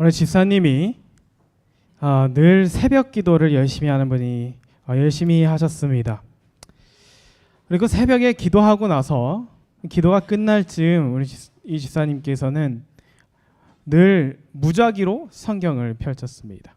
오늘 집사님이 늘 새벽 기도를 열심히 하는 분이 열심히 하셨습니다. 그리고 새벽에 기도하고 나서 기도가 끝날 즈음 우리 이 집사님께서는 늘 무작위로 성경을 펼쳤습니다.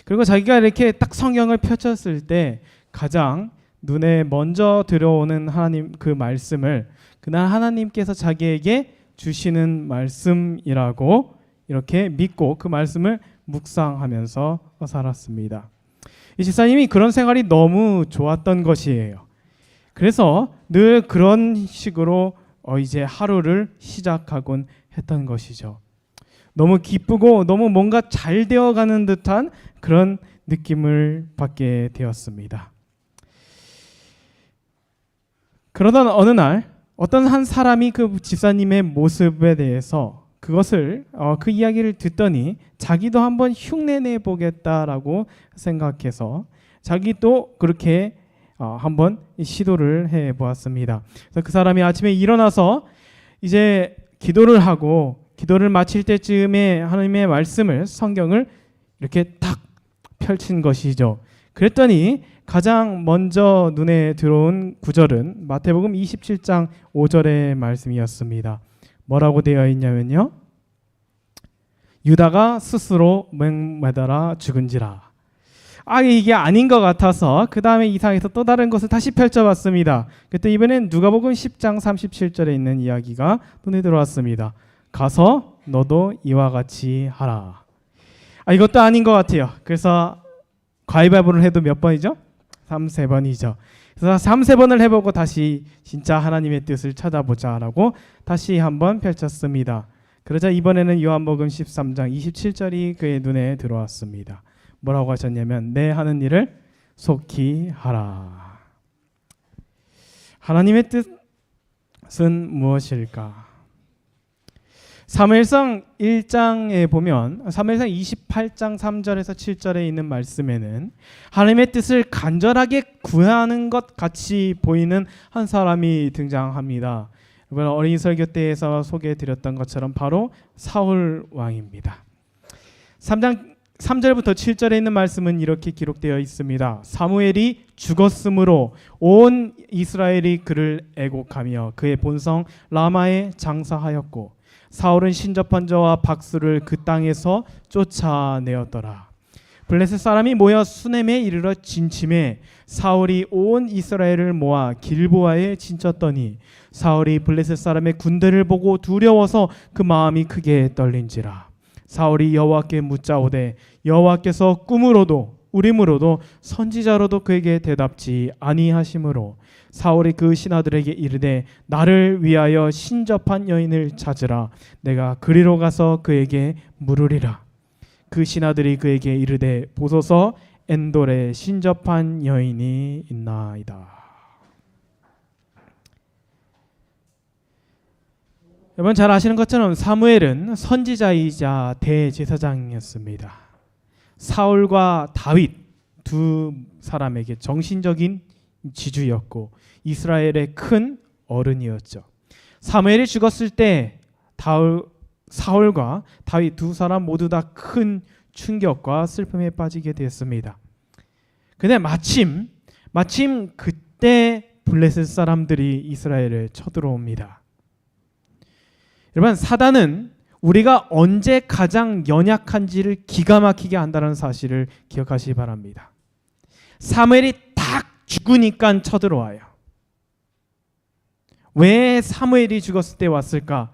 그리고 자기가 이렇게 딱 성경을 펼쳤을 때 가장 눈에 먼저 들어오는 하나님 그 말씀을 그날 하나님께서 자기에게 주시는 말씀이라고 이렇게 믿고 그 말씀을 묵상하면서 살았습니다. 이 집사님이 그런 생활이 너무 좋았던 것이에요. 그래서 늘 그런 식으로 이제 하루를 시작하곤 했던 것이죠. 너무 기쁘고 너무 뭔가 잘 되어가는 듯한 그런 느낌을 받게 되었습니다. 그러던 어느 날 어떤 한 사람이 그 집사님의 모습에 대해서 그것을 그 이야기를 듣더니 자기도 한번 흉내내 보겠다라고 생각해서 자기도 그렇게 한번 시도를 해 보았습니다. 그래서 그 사람이 아침에 일어나서 이제 기도를 하고 기도를 마칠 때쯤에 하나님의 말씀을 성경을 이렇게 딱 펼친 것이죠. 그랬더니 가장 먼저 눈에 들어온 구절은 마태복음 27장 5절의 말씀이었습니다. 뭐라고 되어 있냐면요. 유다가 스스로 맹매달아 죽은지라. 이게 아닌 것 같아서 그 다음에 이상해서 또 다른 것을 다시 펼쳐봤습니다. 그때 이번엔 누가복음 10장 37절에 있는 이야기가 눈에 들어왔습니다. 가서 너도 이와 같이 하라. 이것도 아닌 것 같아요. 그래서 가위바위보를 해도 몇 번이죠? 3-3번이죠. 그래서 3-3번을 해보고 다시 진짜 하나님의 뜻을 찾아보자라고 다시 한번 펼쳤습니다. 그러자 이번에는 요한복음 13장 27절이 그의 눈에 들어왔습니다. 뭐라고 하셨냐면 내 하는 일을 속히 하라. 하나님의 뜻은 무엇일까? 사무엘상 1장에 보면 사무엘상 28장 3절에서 7절에 있는 말씀에는 하나님의 뜻을 간절하게 구하는 것 같이 보이는 한 사람이 등장합니다. 이번 어린이 설교 때에서 소개해드렸던 것처럼 바로 사울 왕입니다. 3장 3절부터 7절에 있는 말씀은 이렇게 기록되어 있습니다. 사무엘이 죽었으므로 온 이스라엘이 그를 애곡하며 그의 본성 라마에 장사하였고 사울은 신접한 자와 박수를 그 땅에서 쫓아내었더라. 블레셋 사람이 모여 수넴에 이르러 진침해 사울이 온 이스라엘을 모아 길보아에 진쳤더니 사울이 블레셋 사람의 군대를 보고 두려워서 그 마음이 크게 떨린지라. 사울이 여호와께 묻자오되 여호와께서 꿈으로도 우림으로도 선지자로도 그에게 대답지 아니하심으로 사울이 그 신하들에게 이르되 나를 위하여 신접한 여인을 찾으라. 내가 그리로 가서 그에게 물으리라. 그 신하들이 그에게 이르되 보소서 엔돌에 신접한 여인이 있나이다. 여러분 잘 아시는 것처럼 사무엘은 선지자이자 대제사장이었습니다. 사울과 다윗 두 사람에게 정신적인 지주였고 이스라엘의 큰 어른이었죠. 사무엘이 죽었을 때 사울과 다윗 두 사람 모두 다 큰 충격과 슬픔에 빠지게 되었습니다. 근데 마침 그때 블레셋 사람들이 이스라엘을 쳐들어옵니다. 여러분 사단은 우리가 언제 가장 연약한지를 기가 막히게 안다는 사실을 기억하시기 바랍니다. 사무엘이 딱 죽으니까 쳐들어와요. 왜 사무엘이 죽었을 때 왔을까?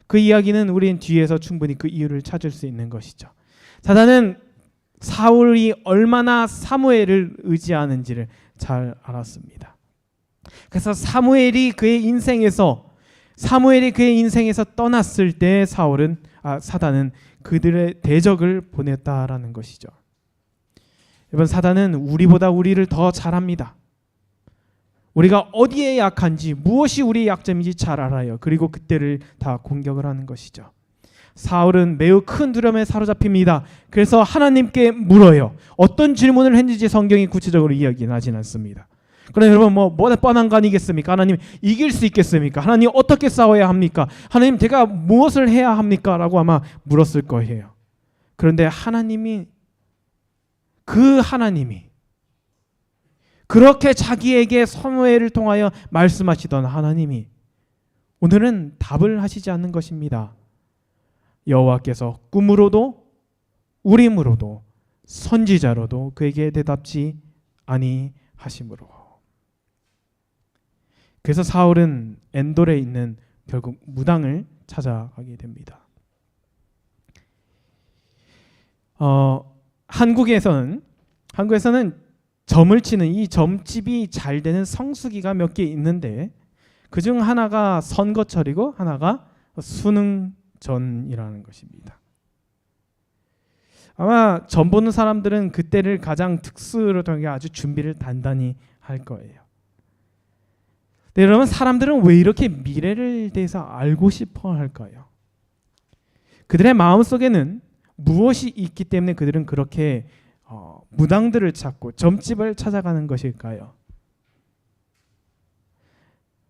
그 이야기는 우리는 뒤에서 충분히 그 이유를 찾을 수 있는 것이죠. 사단은 사울이 얼마나 사무엘을 의지하는지를 잘 알았습니다. 그래서 사무엘이 그의 인생에서 떠났을 때 사단은 그들의 대적을 보냈다라는 것이죠. 여러분 사단은 우리보다 우리를 더 잘합니다. 우리가 어디에 약한지 무엇이 우리의 약점인지 잘 알아요. 그리고 그때를 다 공격을 하는 것이죠. 사울은 매우 큰 두려움에 사로잡힙니다. 그래서 하나님께 물어요. 어떤 질문을 했는지 성경이 구체적으로 이야기하진 않습니다. 그러나 여러분 뭐 뻔한 거 아니겠습니까? 하나님 이길 수 있겠습니까? 하나님 어떻게 싸워야 합니까? 하나님 제가 무엇을 해야 합니까? 라고 아마 물었을 거예요. 그런데 하나님이 그렇게 자기에게 사무엘을 통하여 말씀하시던 하나님이 오늘은 답을 하시지 않는 것입니다. 여호와께서 꿈으로도 우림으로도 선지자로도 그에게 대답지 아니하심으로. 그래서 사울은 엔돌에 있는 결국 무당을 찾아가게 됩니다. 한국에서는 점을 치는 이 점집이 잘 되는 성수기가 몇 개 있는데 그중 하나가 선거철이고 하나가 수능전이라는 것입니다. 아마 점 보는 사람들은 그때를 가장 특수로 통해 아주 준비를 단단히 할 거예요. 네, 여러분, 사람들은 왜 이렇게 미래를 대해서 알고 싶어 할까요? 그들의 마음속에는 무엇이 있기 때문에 그들은 그렇게 무당들을 찾고 점집을 찾아가는 것일까요?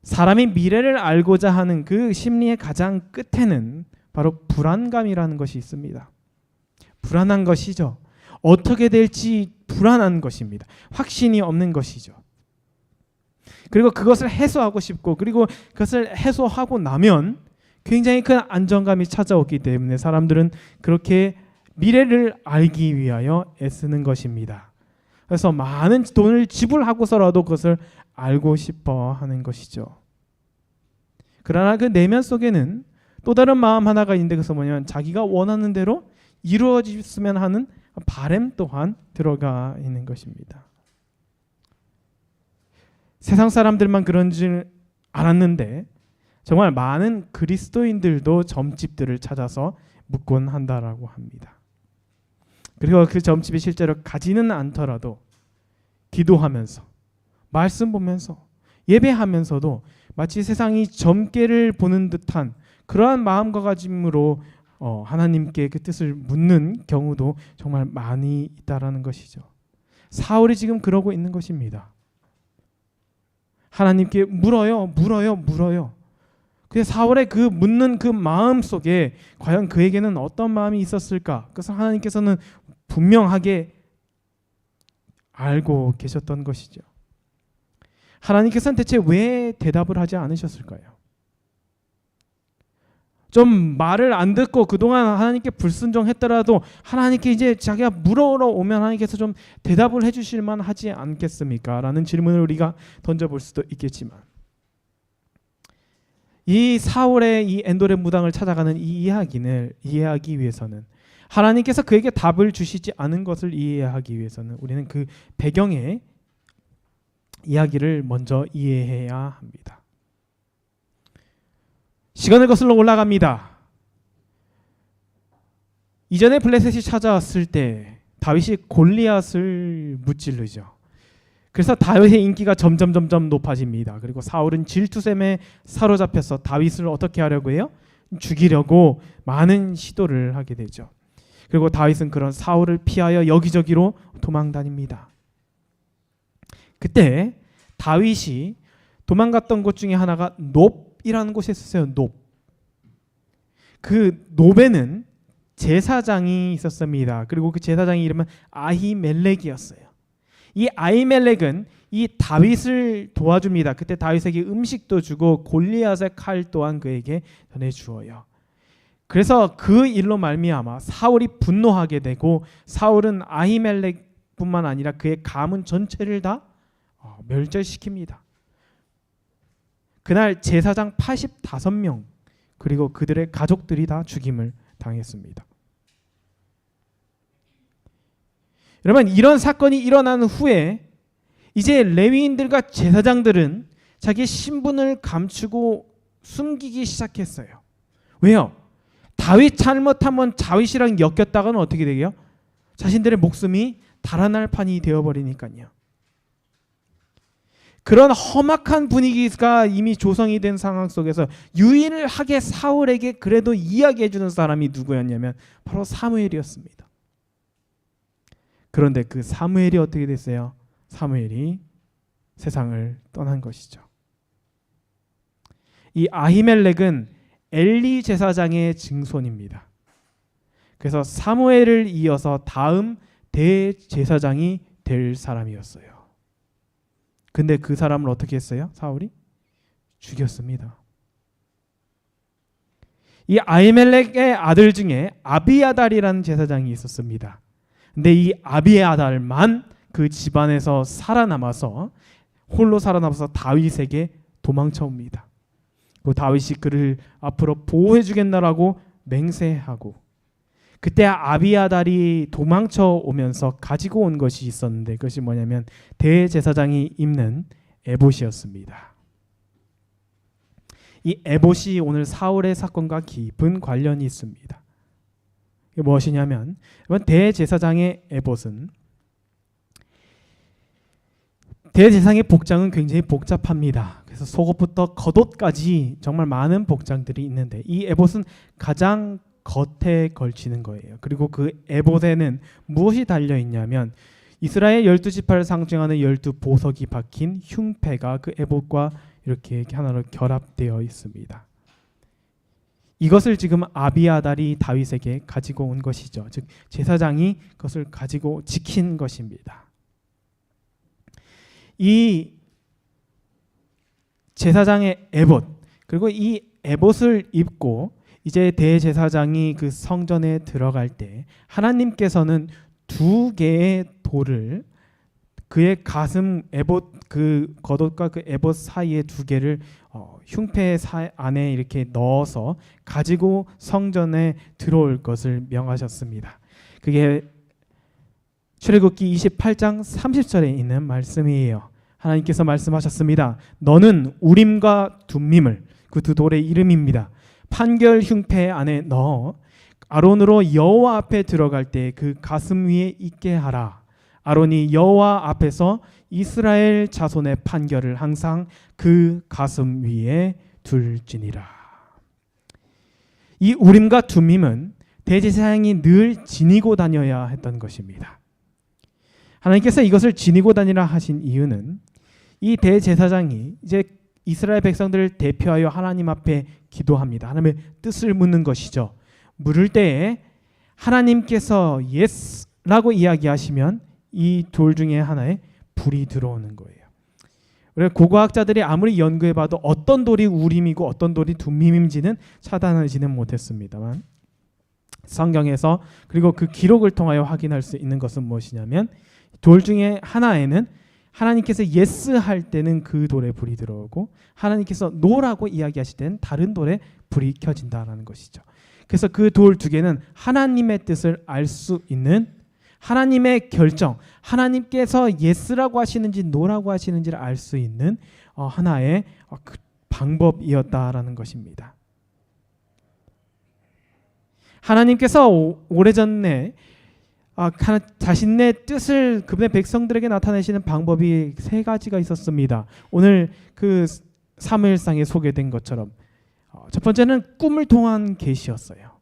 사람이 미래를 알고자 하는 그 심리의 가장 끝에는 바로 불안감이라는 것이 있습니다. 불안한 것이죠. 어떻게 될지 불안한 것입니다. 확신이 없는 것이죠. 그리고 그것을 해소하고 싶고, 그리고 그것을 해소하고 나면 굉장히 큰 안정감이 찾아오기 때문에 사람들은 그렇게 미래를 알기 위하여 애쓰는 것입니다. 그래서 많은 돈을 지불하고서라도 그것을 알고 싶어 하는 것이죠. 그러나 그 내면 속에는 또 다른 마음 하나가 있는데, 그것은 뭐냐면 자기가 원하는 대로 이루어졌으면 하는 바람 또한 들어가 있는 것입니다. 세상 사람들만 그런 줄 알았는데 정말 많은 그리스도인들도 점집들을 찾아서 묵곤 한다라고 합니다. 그리고 그 점집이 실제로 가지는 않더라도 기도하면서, 말씀 보면서, 예배하면서도 마치 세상이 점괘를 보는 듯한 그러한 마음가짐으로 하나님께 그 뜻을 묻는 경우도 정말 많이 있다라는 것이죠. 사울이 지금 그러고 있는 것입니다. 하나님께 물어요. 근데 사울의 그 묻는 그 마음 속에 과연 그에게는 어떤 마음이 있었을까? 그래서 하나님께서는 분명하게 알고 계셨던 것이죠. 하나님께서는 대체 왜 대답을 하지 않으셨을까요? 좀 말을 안 듣고 그동안 하나님께 불순종했더라도 하나님께 이제 자기가 물어러 오면 하나님께서 좀 대답을 해주실 만하지 않겠습니까? 라는 질문을 우리가 던져볼 수도 있겠지만, 이 사울의 이 엔돌의 무당을 찾아가는 이 이야기를 이해하기 위해서는, 하나님께서 그에게 답을 주시지 않은 것을 이해하기 위해서는 우리는 그 배경의 이야기를 먼저 이해해야 합니다. 시간을 거슬러 올라갑니다. 이전에 블레셋이 찾아왔을 때 다윗이 골리앗을 무찌르죠. 그래서 다윗의 인기가 점점 높아집니다. 그리고 사울은 질투샘에 사로잡혀서 다윗을 어떻게 하려고 해요? 죽이려고 많은 시도를 하게 되죠. 그리고 다윗은 그런 사울을 피하여 여기저기로 도망 다닙니다. 그때 다윗이 도망갔던 곳 중에 하나가 놉이라는 곳에 있었어요. 놉. 그 놉에는 제사장이 있었습니다. 그리고 그 제사장의 이름은 아히멜렉이었어요. 이 아히멜렉은 이 다윗을 도와줍니다. 그때 다윗에게 음식도 주고 골리앗의 칼 또한 그에게 전해주어요. 그래서 그 일로 말미암아 사울이 분노하게 되고, 사울은 아히멜렉뿐만 아니라 그의 가문 전체를 다 멸절시킵니다. 그날 제사장 85명 그리고 그들의 가족들이 다 죽임을 당했습니다. 여러분, 이런 사건이 일어난 후에 이제 레위인들과 제사장들은 자기의 신분을 감추고 숨기기 시작했어요. 왜요? 다윗 잘못하면 다윗이랑 엮였다가는 어떻게 되게요? 자신들의 목숨이 달아날 판이 되어버리니까요. 그런 험악한 분위기가 이미 조성이 된 상황 속에서 유일하게 사울에게 그래도 이야기해 주는 사람이 누구였냐면 바로 사무엘이었습니다. 그런데 그 사무엘이 어떻게 됐어요? 사무엘이 세상을 떠난 것이죠. 이 아히멜렉은 엘리 제사장의 증손입니다. 그래서 사무엘을 이어서 다음 대제사장이 될 사람이었어요. 근데 그 사람을 어떻게 했어요? 사울이 죽였습니다. 이 아히멜렉의 아들 중에 아비아달이라는 제사장이 있었습니다. 근데 이 아비아달만 그 집안에서 홀로 살아남아서 다윗에게 도망쳐 옵니다. 그 다윗이 그를 앞으로 보호해 주겠나라고 맹세하고, 그때 아비아달이 도망쳐 오면서 가지고 온 것이 있었는데, 그것이 뭐냐면 대제사장이 입는 에봇이었습니다. 이 에봇이 오늘 사울의 사건과 깊은 관련이 있습니다. 이게 무엇이냐면, 대제사장의 에봇은, 대제사장의 복장은 굉장히 복잡합니다. 그래서 속옷부터 겉옷까지 정말 많은 복장들이 있는데, 이 에봇은 가장 겉에 걸치는 거예요. 그리고 그 에봇에는 무엇이 달려 있냐면 이스라엘 12지파를 상징하는 12보석이 박힌 흉패가 그 에봇과 이렇게 하나로 결합되어 있습니다. 이것을 지금 아비아달이 다윗에게 가지고 온 것이죠. 즉 제사장이 그것을 가지고 지킨 것입니다. 이 제사장의 에봇, 그리고 이 에봇을 입고 이제 대제사장이 그 성전에 들어갈 때 하나님께서는 2개의 돌을 그의 가슴 에봇 그 겉옷과 그 에봇 사이에 2개를 흉패 안에 이렇게 넣어서 가지고 성전에 들어올 것을 명하셨습니다. 그게 출애굽기 28장 30절에 있는 말씀이에요. 하나님께서 말씀하셨습니다. 너는 우림과 둠밈을, 그 2돌의 이름입니다, 판결 흉패 안에 넣어 아론으로 여호와 앞에 들어갈 때 그 가슴 위에 있게 하라. 아론이 여호와 앞에서 이스라엘 자손의 판결을 항상 그 가슴 위에 둘지니라. 이 우림과 둠밈은 대제사장이 늘 지니고 다녀야 했던 것입니다. 하나님께서 이것을 지니고 다니라 하신 이유는 이 대제사장이 이제 이스라엘 백성들을 대표하여 하나님 앞에 기도합니다. 하나님의 뜻을 묻는 것이죠. 물을 때에 하나님께서 예스라고 이야기하시면 이 돌 중에 하나에 불이 들어오는 거예요. 그래서 고고학자들이 아무리 연구해봐도 어떤 돌이 우림이고 어떤 돌이 둠밈인지는 차단하지는 못했습니다만, 성경에서 그리고 그 기록을 통하여 확인할 수 있는 것은 무엇이냐면 돌 중에 하나에는 하나님께서 예스 할 때는 그 돌에 불이 들어오고 하나님께서 노라고 이야기하실 때는 다른 돌에 불이 켜진다라는 것이죠. 그래서 그 돌 2개는 하나님의 뜻을 알 수 있는, 하나님의 결정, 하나님께서 예스라고 하시는지 노라고 하시는지를 알 수 있는 하나의 그 방법이었다라는 것입니다. 하나님께서 오래전에 자신의 뜻을 그분의 백성들에게 나타내시는 방법이 3가지가 있었습니다. 오늘 그 사무엘상에 소개된 것처럼 첫 번째는 꿈을 통한 계시였어요.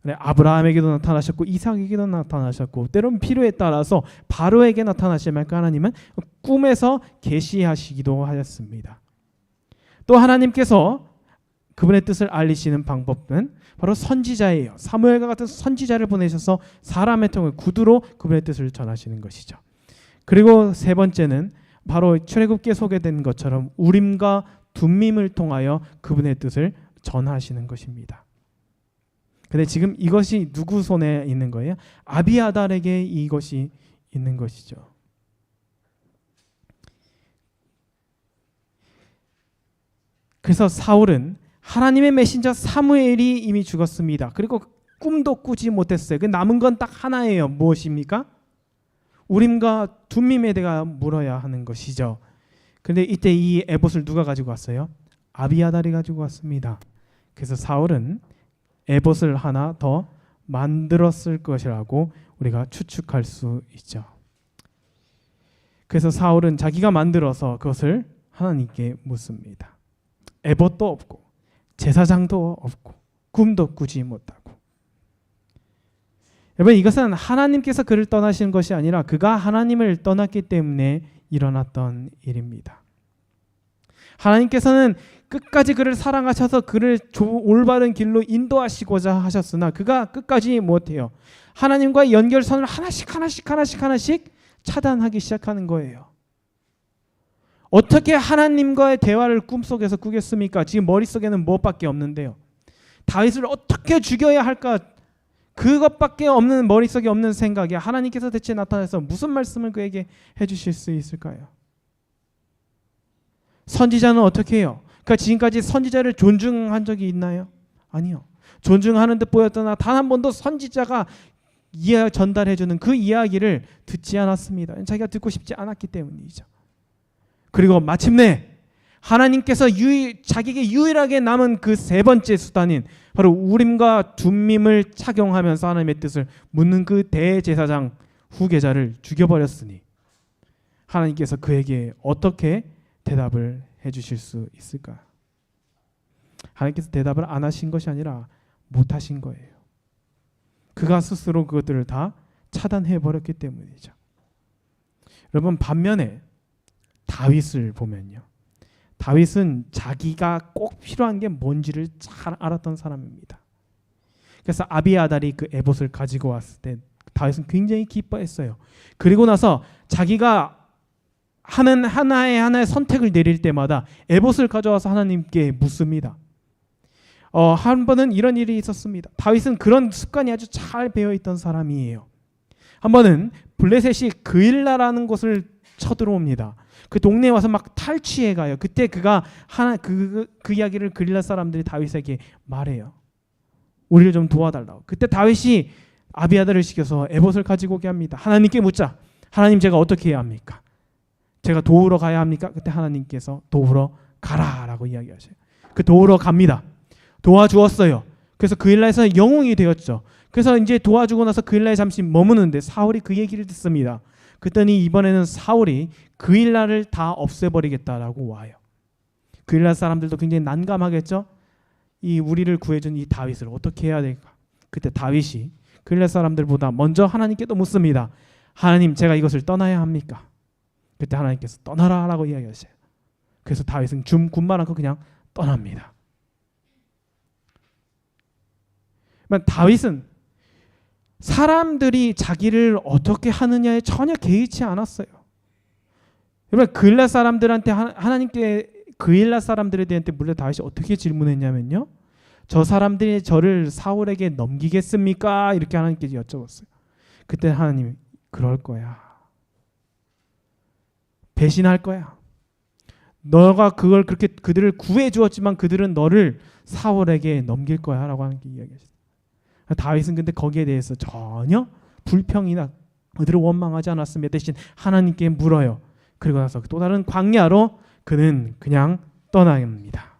아브라함에게도 나타나셨고 이삭에게도 나타나셨고 때로는 필요에 따라서 바로에게 나타나실 만큼 하나님은 꿈에서 계시하시기도 하였습니다. 또 하나님께서 그분의 뜻을 알리시는 방법은 바로 선지자예요. 사무엘과 같은 선지자를 보내셔서 사람의 통을 구두로 그분의 뜻을 전하시는 것이죠. 그리고 3번째는 바로 출애굽기에 소개된 것처럼 우림과 둠밈을 통하여 그분의 뜻을 전하시는 것입니다. 근데 지금 이것이 누구 손에 있는 거예요? 아비아달에게 이것이 있는 것이죠. 그래서 사울은 하나님의 메신저 사무엘이 이미 죽었습니다. 그리고 꿈도 꾸지 못했어요. 그 남은 건 딱 하나예요. 무엇입니까? 우림과 둠밈에 대가 물어야 하는 것이죠. 그런데 이때 이 에봇을 누가 가지고 왔어요? 아비아달이 가지고 왔습니다. 그래서 사울은 에봇을 하나 더 만들었을 것이라고 우리가 추측할 수 있죠. 그래서 사울은 자기가 만들어서 그것을 하나님께 묻습니다. 에봇도 없고 제사장도 없고 꿈도 꾸지 못하고. 여러분, 이것은 하나님께서 그를 떠나신 것이 아니라 그가 하나님을 떠났기 때문에 일어났던 일입니다. 하나님께서는 끝까지 그를 사랑하셔서 그를 올바른 길로 인도하시고자 하셨으나 그가 끝까지 못해요. 하나님과의 연결선을 하나씩 차단하기 시작하는 거예요. 어떻게 하나님과의 대화를 꿈속에서 꾸겠습니까? 지금 머릿속에는 무엇밖에 없는데요. 다윗을 어떻게 죽여야 할까? 그것밖에 없는, 머릿속에 없는 생각에 하나님께서 대체 나타나서 무슨 말씀을 그에게 해주실 수 있을까요? 선지자는 어떻게 해요? 그러니까 지금까지 선지자를 존중한 적이 있나요? 아니요. 존중하는 듯 보였더나 단 한 번도 선지자가 전달해주는 그 이야기를 듣지 않았습니다. 자기가 듣고 싶지 않았기 때문이죠. 그리고 마침내 하나님께서 자기에게 유일하게 남은 그 세 번째 수단인 바로 우림과 둠밈을 착용하면서 하나님의 뜻을 묻는 그 대제사장 후계자를 죽여버렸으니 하나님께서 그에게 어떻게 대답을 해주실 수 있을까? 하나님께서 대답을 안 하신 것이 아니라 못하신 거예요. 그가 스스로 그것들을 다 차단해버렸기 때문이죠. 여러분, 반면에 다윗을 보면요, 다윗은 자기가 꼭 필요한 게 뭔지를 잘 알았던 사람입니다. 그래서 아비아달이 그 에봇을 가지고 왔을 때 다윗은 굉장히 기뻐했어요. 그리고 나서 자기가 하는 하나의 선택을 내릴 때마다 에봇을 가져와서 하나님께 묻습니다. 한 번은 이런 일이 있었습니다. 다윗은 그런 습관이 아주 잘 배어있던 사람이에요. 한 번은 블레셋이 그일라라는 곳을 쳐들어옵니다. 그 동네에 와서 막 탈취해 가요. 그때 그가 그 이야기를 그릴라 사람들이 다윗에게 말해요. 우리를 좀 도와달라고. 그때 다윗이 아비아달을 시켜서 에봇을 가지고 오게 합니다. 하나님께 묻자. 하나님, 제가 어떻게 해야 합니까? 제가 도우러 가야 합니까? 그때 하나님께서 도우러 가라라고 이야기하셔요. 그 도우러 갑니다. 도와주었어요. 그래서 그일라에서 영웅이 되었죠. 그래서 이제 도와주고 나서 그일라에 잠시 머무는데 사울이 그 얘기를 듣습니다. 그랬더니 이번에는 사울이 그일라를 다 없애버리겠다라고 와요. 그일라 사람들도 굉장히 난감하겠죠. 이 우리를 구해준 이 다윗을 어떻게 해야 될까? 그때 다윗이 그일라 사람들보다 먼저 하나님께도 묻습니다. 하나님, 제가 이것을 떠나야 합니까? 그때 하나님께서 떠나라라고 이야기하셔요. 그래서 다윗은 군말 않고 그냥 떠납니다. 다윗은 사람들이 자기를 어떻게 하느냐에 전혀 개의치 않았어요. 여러분, 그일라 사람들한테 하나님께 그일라 사람들에 대한 때 물론 다윗이 어떻게 질문했냐면요, 저 사람들이 저를 사울에게 넘기겠습니까? 이렇게 하나님께 여쭤봤어요. 그때 하나님이 그럴 거야. 배신할 거야. 너가 그걸 그렇게 그들을 구해 주었지만 그들은 너를 사울에게 넘길 거야라고 하는 게 이야기했어요. 다윗은 근데 거기에 대해서 전혀 불평이나 그들을 원망하지 않았으며 대신 하나님께 물어요. 그리고 나서 또 다른 광야로 그는 그냥 떠납니다.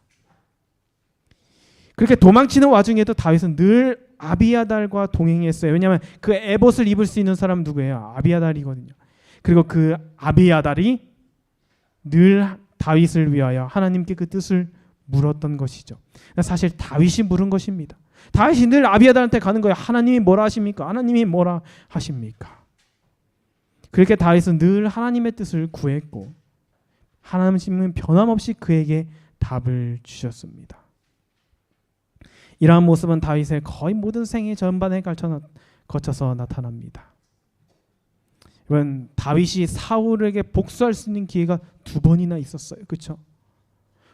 그렇게 도망치는 와중에도 다윗은 늘 아비아달과 동행했어요. 왜냐하면 그 에봇을 입을 수 있는 사람은 누구예요? 아비아달이거든요. 그리고 그 아비아달이 늘 다윗을 위하여 하나님께 그 뜻을 물었던 것이죠. 사실 다윗이 물은 것입니다. 다윗이 늘 아비아달한테 가는 거예요. 하나님이 뭐라 하십니까? 하나님이 뭐라 하십니까? 그렇게 다윗은 늘 하나님의 뜻을 구했고 하나님은 변함없이 그에게 답을 주셨습니다. 이러한 모습은 다윗의 거의 모든 생애 전반에 거쳐서 나타납니다. 여러분, 다윗이 사울에게 복수할 수 있는 기회가 2번이나 있었어요. 그렇죠?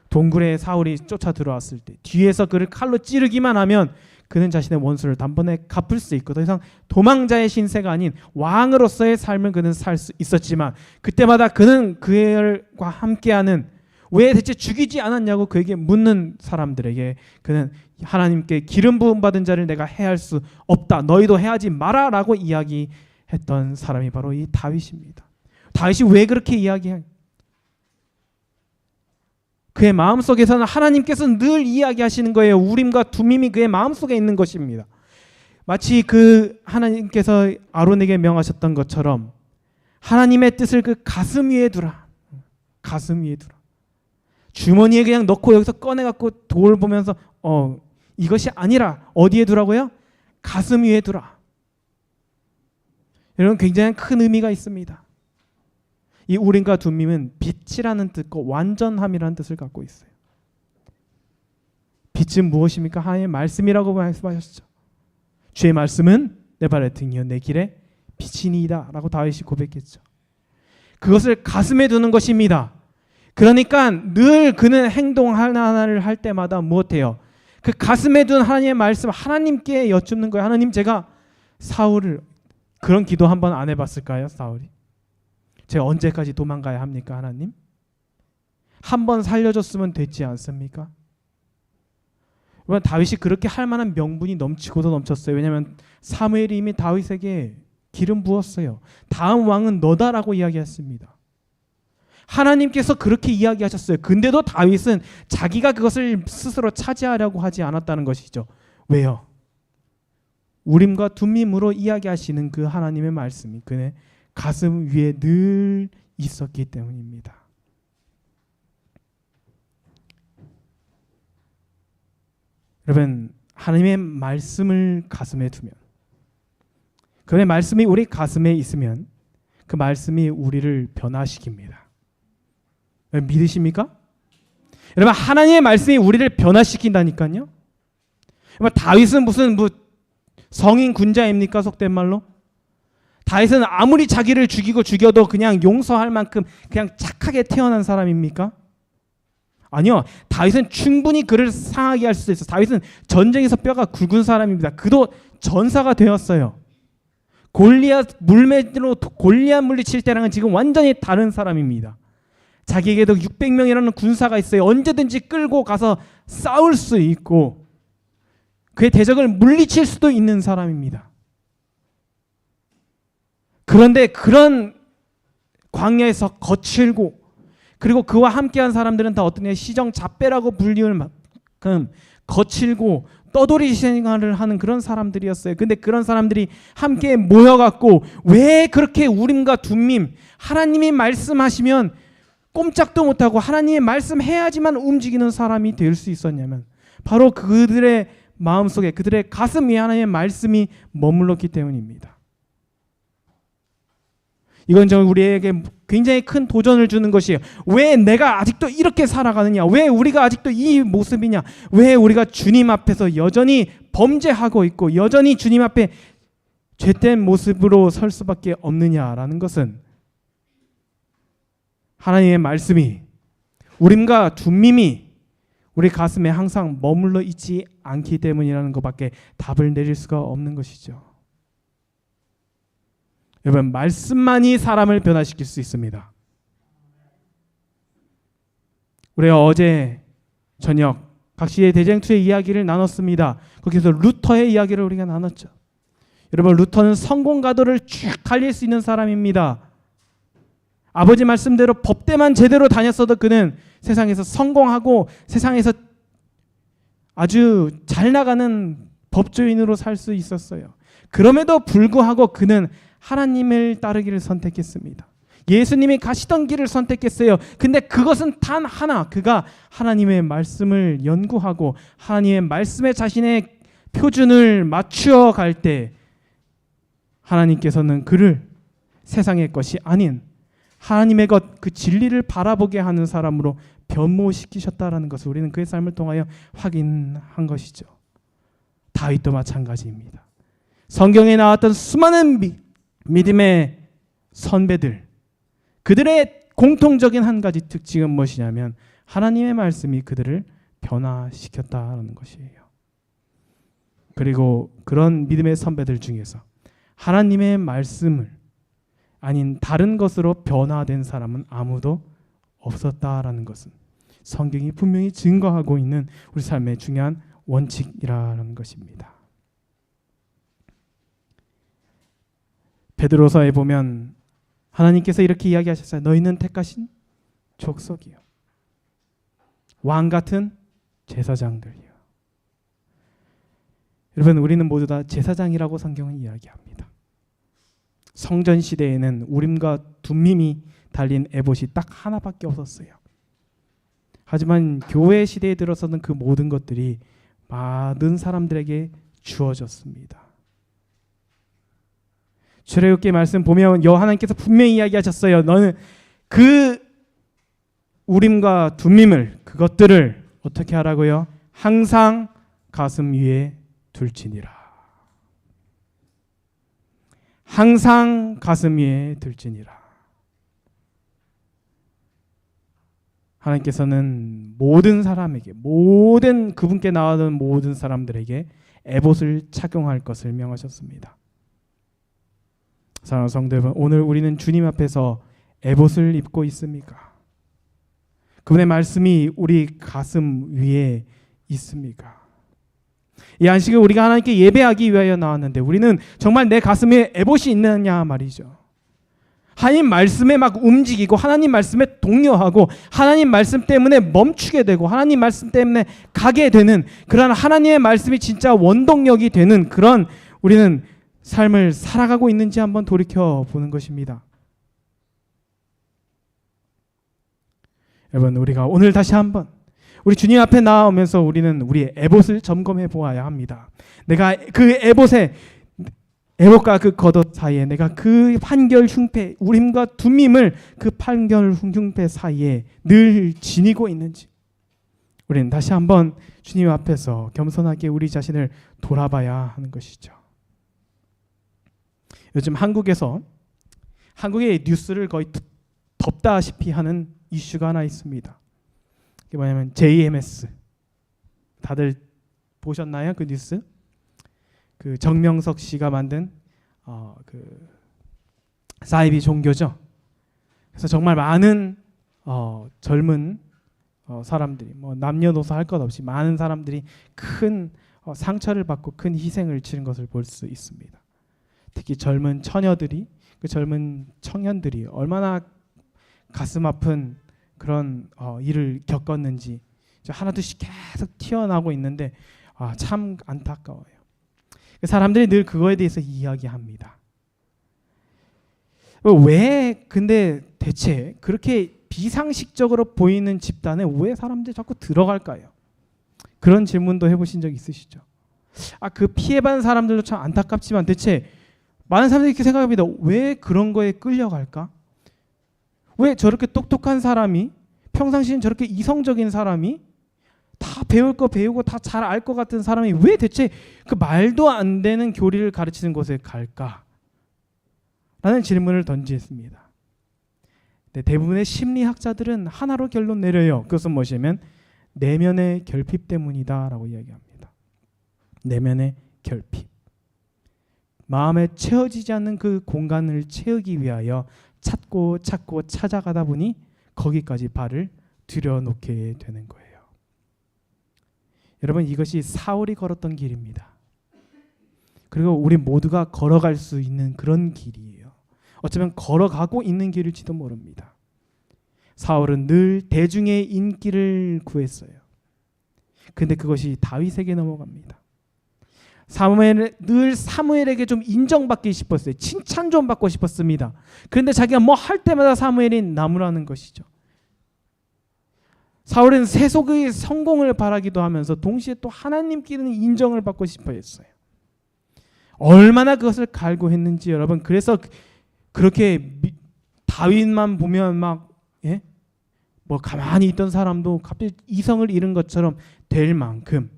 동굴에 사울이 쫓아 들어왔을 때 뒤에서 그를 칼로 찌르기만 하면 그는 자신의 원수를 단번에 갚을 수 있고 더 이상 도망자의 신세가 아닌 왕으로서의 삶을 그는 살 수 있었지만 그때마다 그는 그들과 함께하는 왜 대체 죽이지 않았냐고 그에게 묻는 사람들에게 그는 하나님께 기름 부음 받은 자를 내가 해할 수 없다. 너희도 해하지 마라 라고 이야기했던 사람이 바로 이 다윗입니다. 다윗이 왜 그렇게 이야기해요? 그의 마음속에서는 하나님께서 늘 이야기하시는 거예요. 우림과 둠밈이 그의 마음속에 있는 것입니다. 마치 그 하나님께서 아론에게 명하셨던 것처럼 하나님의 뜻을 그 가슴 위에 두라. 가슴 위에 두라. 주머니에 그냥 넣고 여기서 꺼내갖고 돌 보면서 이것이 아니라 어디에 두라고요? 가슴 위에 두라. 여러분, 굉장히 큰 의미가 있습니다. 이 우림과 둠밈은 빛이라는 뜻과 완전함이라는 뜻을 갖고 있어요. 빛은 무엇입니까? 하나님의 말씀이라고 말씀하셨죠. 주의 말씀은 내 발의 등이요 내 길의 빛이니이다 라고 다윗이 고백했죠. 그것을 가슴에 두는 것입니다. 그러니까 늘 그는 행동 하나하나를 할 때마다 무엇해요? 그 가슴에 둔 하나님의 말씀 하나님께 여쭙는 거예요. 하나님, 제가 사울을, 그런 기도 한번 안 해봤을까요? 사울이 제가 언제까지 도망가야 합니까? 하나님 한번 살려줬으면 됐지 않습니까? 다윗이 그렇게 할 만한 명분이 넘치고도 넘쳤어요. 왜냐하면 사무엘이 이미 다윗에게 기름 부었어요. 다음 왕은 너다라고 이야기했습니다. 하나님께서 그렇게 이야기하셨어요. 근데도 다윗은 자기가 그것을 스스로 차지하려고 하지 않았다는 것이죠. 왜요? 우림과 둠밈으로 이야기하시는 그 하나님의 말씀이 그의 가슴 위에 늘 있었기 때문입니다. 여러분, 하나님의 말씀을 가슴에 두면, 그의 말씀이 우리 가슴에 있으면 그 말씀이 우리를 변화시킵니다. 믿으십니까? 여러분, 하나님의 말씀이 우리를 변화시킨다니까요. 여러분, 다윗은 무슨 성인 군자입니까? 속된 말로. 다윗은 아무리 자기를 죽여도 그냥 용서할 만큼 그냥 착하게 태어난 사람입니까? 아니요. 다윗은 충분히 그를 상하게 할 수도 있어요. 다윗은 전쟁에서 뼈가 굵은 사람입니다. 그도 전사가 되었어요. 골리앗 물매로 골리앗 물리칠 때랑은 지금 완전히 다른 사람입니다. 자기에게도 600명이라는 군사가 있어요. 언제든지 끌고 가서 싸울 수 있고 그의 대적을 물리칠 수도 있는 사람입니다. 그런데 그런 광야에서 거칠고, 그리고 그와 함께한 사람들은 다 어떤 시정잡배라고 불리울 만큼 거칠고 떠돌이 생활을 하는 그런 사람들이었어요. 근데 그런 사람들이 함께 모여갖고 왜 그렇게 우림과 둠밈, 하나님이 말씀하시면 꼼짝도 못하고 하나님의 말씀해야지만 움직이는 사람이 될 수 있었냐면, 바로 그들의 마음속에, 그들의 가슴 위에 하나님의 말씀이 머물렀기 때문입니다. 이건 우리에게 굉장히 큰 도전을 주는 것이에요. 왜 내가 아직도 이렇게 살아가느냐? 왜 우리가 아직도 이 모습이냐? 왜 우리가 주님 앞에서 여전히 범죄하고 있고 여전히 주님 앞에 죄된 모습으로 설 수밖에 없느냐라는 것은 하나님의 말씀이, 우림과 둠밈이 우리 가슴에 항상 머물러 있지 않기 때문이라는 것밖에 답을 내릴 수가 없는 것이죠. 여러분, 말씀만이 사람을 변화시킬 수 있습니다. 우리가 어제 저녁 각시의 대쟁투의 이야기를 나눴습니다. 거기서 루터의 이야기를 우리가 나눴죠. 여러분, 루터는 성공가도를 쭉 달릴 수 있는 사람입니다. 아버지 말씀대로 법대만 제대로 다녔어도 그는 세상에서 성공하고 세상에서 아주 잘 나가는 법조인으로 살 수 있었어요. 그럼에도 불구하고 그는 하나님을 따르기를 선택했습니다. 예수님이 가시던 길을 선택했어요. 근데 그것은 단 하나, 그가 하나님의 말씀을 연구하고 하나님의 말씀에 자신의 표준을 맞추어 갈 때 하나님께서는 그를 세상의 것이 아닌 하나님의 것, 그 진리를 바라보게 하는 사람으로 변모시키셨다라는 것을 우리는 그의 삶을 통하여 확인한 것이죠. 다윗도 마찬가지입니다. 성경에 나왔던 수많은 믿음의 선배들, 그들의 공통적인 한 가지 특징은 무엇이냐면 하나님의 말씀이 그들을 변화시켰다는 것이에요. 그리고 그런 믿음의 선배들 중에서 하나님의 말씀을 아닌 다른 것으로 변화된 사람은 아무도 없었다라는 것은 성경이 분명히 증거하고 있는 우리 삶의 중요한 원칙이라는 것입니다. 베드로서에 보면 하나님께서 이렇게 이야기하셨어요. 너희는 택하신 족속이요, 왕 같은 제사장들이요. 여러분, 우리는 모두 다 제사장이라고 성경은 이야기합니다. 성전 시대에는 우림과 둠밈이 달린 에봇이 딱 하나밖에 없었어요. 하지만 교회 시대에 들어서는 그 모든 것들이 많은 사람들에게 주어졌습니다. 출애굽기 말씀 보면 하나님께서 분명히 이야기하셨어요. 너는 그 우림과 둠밈을 그것들을 어떻게 하라고요? 항상 가슴 위에 둘지니라. 항상 가슴 위에 둘지니라. 하나님께서는 모든 사람에게, 모든 그분께 나아오는 모든 사람들에게 에봇을 착용할 것을 명하셨습니다. 사랑하는 성도 여러분, 오늘 우리는 주님 앞에서 에봇을 입고 있습니까? 그분의 말씀이 우리 가슴 위에 있습니까? 이 안식을 우리가 하나님께 예배하기 위하여 나왔는데 우리는 정말 내 가슴에 에봇이 있느냐 말이죠. 하나님 말씀에 막 움직이고 하나님 말씀에 동요하고 하나님 말씀 때문에 멈추게 되고 하나님 말씀 때문에 가게 되는 그런 하나님의 말씀이 진짜 원동력이 되는 그런 우리는 삶을 살아가고 있는지 한번 돌이켜 보는 것입니다. 여러분, 우리가 오늘 다시 한번 우리 주님 앞에 나오면서 우리는 우리의 에봇을 점검해 보아야 합니다. 내가 그 에봇과 그 겉옷 사이에 내가 그 판결 흉패, 우림과 둠밈을 그 판결 흉패 사이에 늘 지니고 있는지 우리는 다시 한번 주님 앞에서 겸손하게 우리 자신을 돌아봐야 하는 것이죠. 요즘 한국의 뉴스를 거의 덮다시피 하는 이슈가 하나 있습니다. 그게 뭐냐면 JMS. 다들 보셨나요? 그 뉴스? 그 정명석 씨가 만든 그 사이비 종교죠. 그래서 정말 많은 젊은 사람들이 뭐 남녀노소 할 것 없이 많은 사람들이 큰 상처를 받고 큰 희생을 치른 것을 볼 수 있습니다. 특히 젊은 처녀들이 그 젊은 청년들이 얼마나 가슴 아픈 그런 일을 겪었는지 하나둘씩 계속 튀어나오고 있는데 참 안타까워요. 사람들이 늘 그거에 대해서 이야기합니다. 왜 근데 대체 그렇게 비상식적으로 보이는 집단에 왜 사람들이 자꾸 들어갈까요? 그런 질문도 해보신 적 있으시죠? 그 피해받은 사람들도 참 안타깝지만 대체 많은 사람들이 이렇게 생각합니다. 왜 그런 거에 끌려갈까? 왜 저렇게 똑똑한 사람이 평상시엔 저렇게 이성적인 사람이 다 배울 거 배우고 다 잘 알 것 같은 사람이 왜 대체 그 말도 안 되는 교리를 가르치는 곳에 갈까? 라는 질문을 던지했습니다. 대부분의 심리학자들은 하나로 결론 내려요. 그것은 무엇이냐면 내면의 결핍 때문이다 라고 이야기합니다. 내면의 결핍. 마음에 채워지지 않는 그 공간을 채우기 위하여 찾고 찾아가다 보니 거기까지 발을 들여놓게 되는 거예요. 여러분, 이것이 사울이 걸었던 길입니다. 그리고 우리 모두가 걸어갈 수 있는 그런 길이에요. 어쩌면 걸어가고 있는 길일지도 모릅니다. 사울은 늘 대중의 인기를 구했어요. 근데 그것이 다윗에게 넘어갑니다. 늘 사무엘에게 좀 인정받기 싶었어요. 칭찬 좀 받고 싶었습니다. 그런데 자기가 뭐 할 때마다 사무엘이 나무라는 것이죠. 사울은 세속의 성공을 바라기도 하면서 동시에 또 하나님께는 인정을 받고 싶어 했어요. 얼마나 그것을 갈구했는지 여러분. 그래서 그렇게 다윗만 보면 뭐 가만히 있던 사람도 갑자기 이성을 잃은 것처럼 될 만큼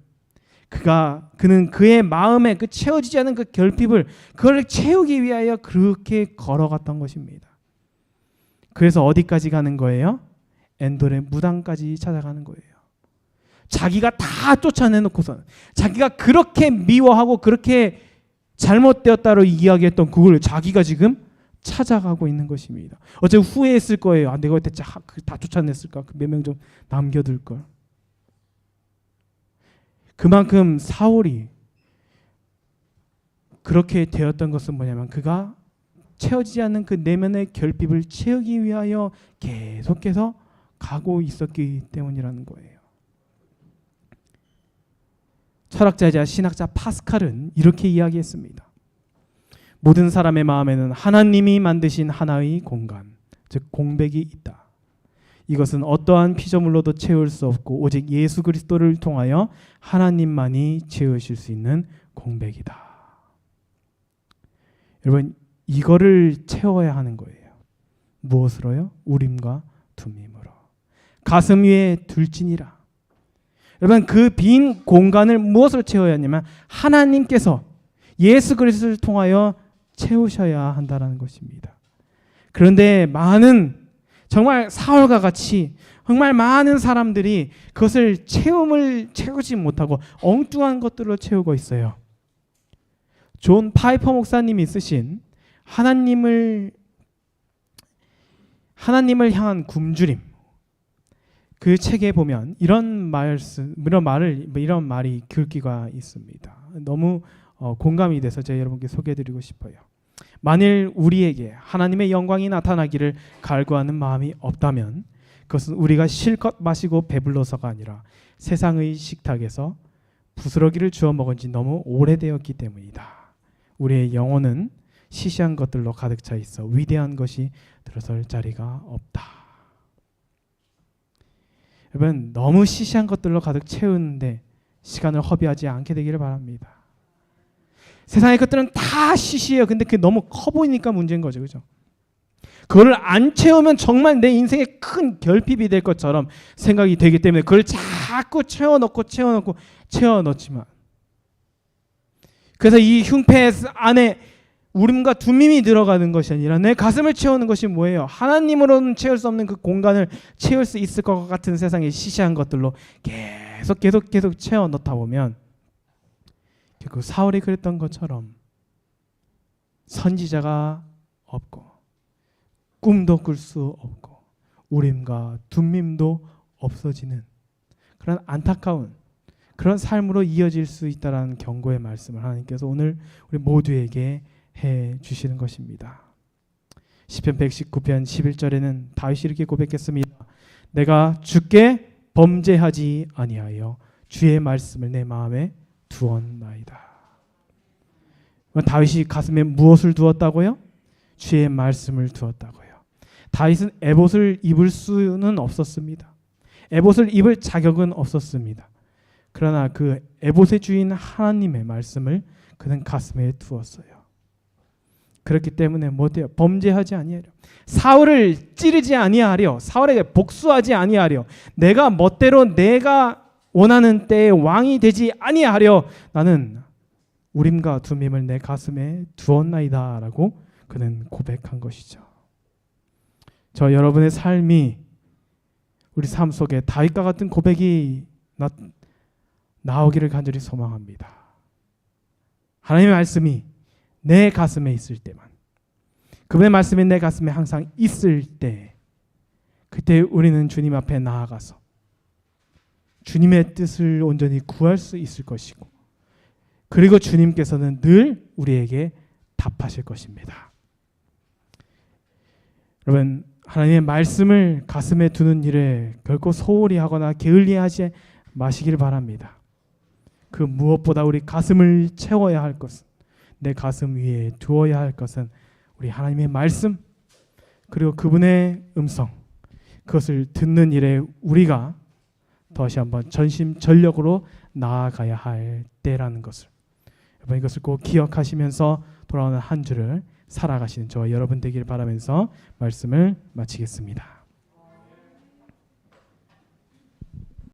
그는 그의 마음에 그 채워지지 않은 그 결핍을 그걸 채우기 위하여 그렇게 걸어갔던 것입니다. 그래서 어디까지 가는 거예요? 엔돌의 무당까지 찾아가는 거예요. 자기가 다 쫓아내놓고서 자기가 그렇게 미워하고 그렇게 잘못되었다로 이야기했던 그걸 자기가 지금 찾아가고 있는 것입니다. 어제 후회했을 거예요. 내가 대체 다 쫓아냈을까? 몇 명 좀 남겨둘 걸. 그만큼 사울이 그렇게 되었던 것은 뭐냐면 그가 채워지지 않는 그 내면의 결핍을 채우기 위하여 계속해서 가고 있었기 때문이라는 거예요. 철학자이자 신학자 파스칼은 이렇게 이야기했습니다. 모든 사람의 마음에는 하나님이 만드신 하나의 공간, 즉 공백이 있다. 이것은 어떠한 피조물로도 채울 수 없고 오직 예수 그리스도를 통하여 하나님만이 채우실 수 있는 공백이다. 여러분, 이거를 채워야 하는 거예요. 무엇으로요? 우림과 둠밈으로. 가슴 위에 둘지니라. 여러분, 그 빈 공간을 무엇으로 채워야 하냐면 하나님께서 예수 그리스도를 통하여 채우셔야 한다는 것입니다. 그런데 정말 사울과 같이 정말 많은 사람들이 그것을 채우지 못하고 엉뚱한 것들로 채우고 있어요. 존 파이퍼 목사님이 쓰신 하나님을 향한 굶주림, 그 책에 보면 이런 말이 글귀가 있습니다. 너무 공감이 돼서 제가 여러분께 소개해드리고 싶어요. 만일 우리에게 하나님의 영광이 나타나기를 갈구하는 마음이 없다면 그것은 우리가 실컷 마시고 배불러서가 아니라 세상의 식탁에서 부스러기를 주워 먹은 지 너무 오래되었기 때문이다. 우리의 영혼은 시시한 것들로 가득 차 있어 위대한 것이 들어설 자리가 없다. 여러분, 너무 시시한 것들로 가득 채우는데 시간을 허비하지 않게 되기를 바랍니다. 세상의 것들은 다 시시해요. 근데 그게 너무 커 보이니까 문제인 거죠. 그죠? 그거를 안 채우면 정말 내 인생에 큰 결핍이 될 것처럼 생각이 되기 때문에 그걸 자꾸 채워넣지만, 그래서 이 흉패 안에 우림과 둠밈이 들어가는 것이 아니라 내 가슴을 채우는 것이 뭐예요? 하나님으로는 채울 수 없는 그 공간을 채울 수 있을 것 같은 세상의 시시한 것들로 계속 채워 넣다 보면 결국 사울이 그랬던 것처럼 선지자가 없고 꿈도 꿀 수 없고 우림과 둠밈도 없어지는 그런 안타까운 그런 삶으로 이어질 수 있다라는 경고의 말씀을 하나님께서 오늘 우리 모두에게 해 주시는 것입니다. 시편 119편 11절에는 다윗이 이렇게 고백했습니다. 내가 주께 범죄하지 아니하여 주의 말씀을 내 마음에 두었나이다. 다윗이 가슴에 무엇을 두었다고요? 주의 말씀을 두었다고요. 다윗은 에봇을 입을 수는 없었습니다. 에봇을 입을 자격은 없었습니다. 그러나 그 에봇의 주인 하나님의 말씀을 그는 가슴에 두었어요. 그렇기 때문에 못해요. 범죄하지 아니하려. 사울을 찌르지 아니하려. 사울에게 복수하지 아니하려. 내가 멋대로 내가 원하는 때에 왕이 되지 아니하려. 나는 우림과 둠밈을 내 가슴에 두었나이다 라고 그는 고백한 것이죠. 저 여러분의 삶이 우리 삶 속에 다윗과 같은 고백이 나오기를 간절히 소망합니다. 하나님의 말씀이 내 가슴에 있을 때만, 그분의 말씀이 내 가슴에 항상 있을 때, 그때 우리는 주님 앞에 나아가서 주님의 뜻을 온전히 구할 수 있을 것이고, 그리고 주님께서는 늘 우리에게 답하실 것입니다. 여러분, 하나님의 말씀을 가슴에 두는 일에 결코 소홀히 하거나 게을리하지 마시길 바랍니다. 그 무엇보다 우리 가슴을 채워야 할 것은, 내 가슴 위에 두어야 할 것은 우리 하나님의 말씀, 그리고 그분의 음성, 그것을 듣는 일에 우리가 다시 한번 전심전력으로 나아가야 할 때라는 것을, 여러분 이것을 꼭 기억하시면서 돌아오는 한 주를 살아가시는 저와 여러분 되길 바라면서 말씀을 마치겠습니다.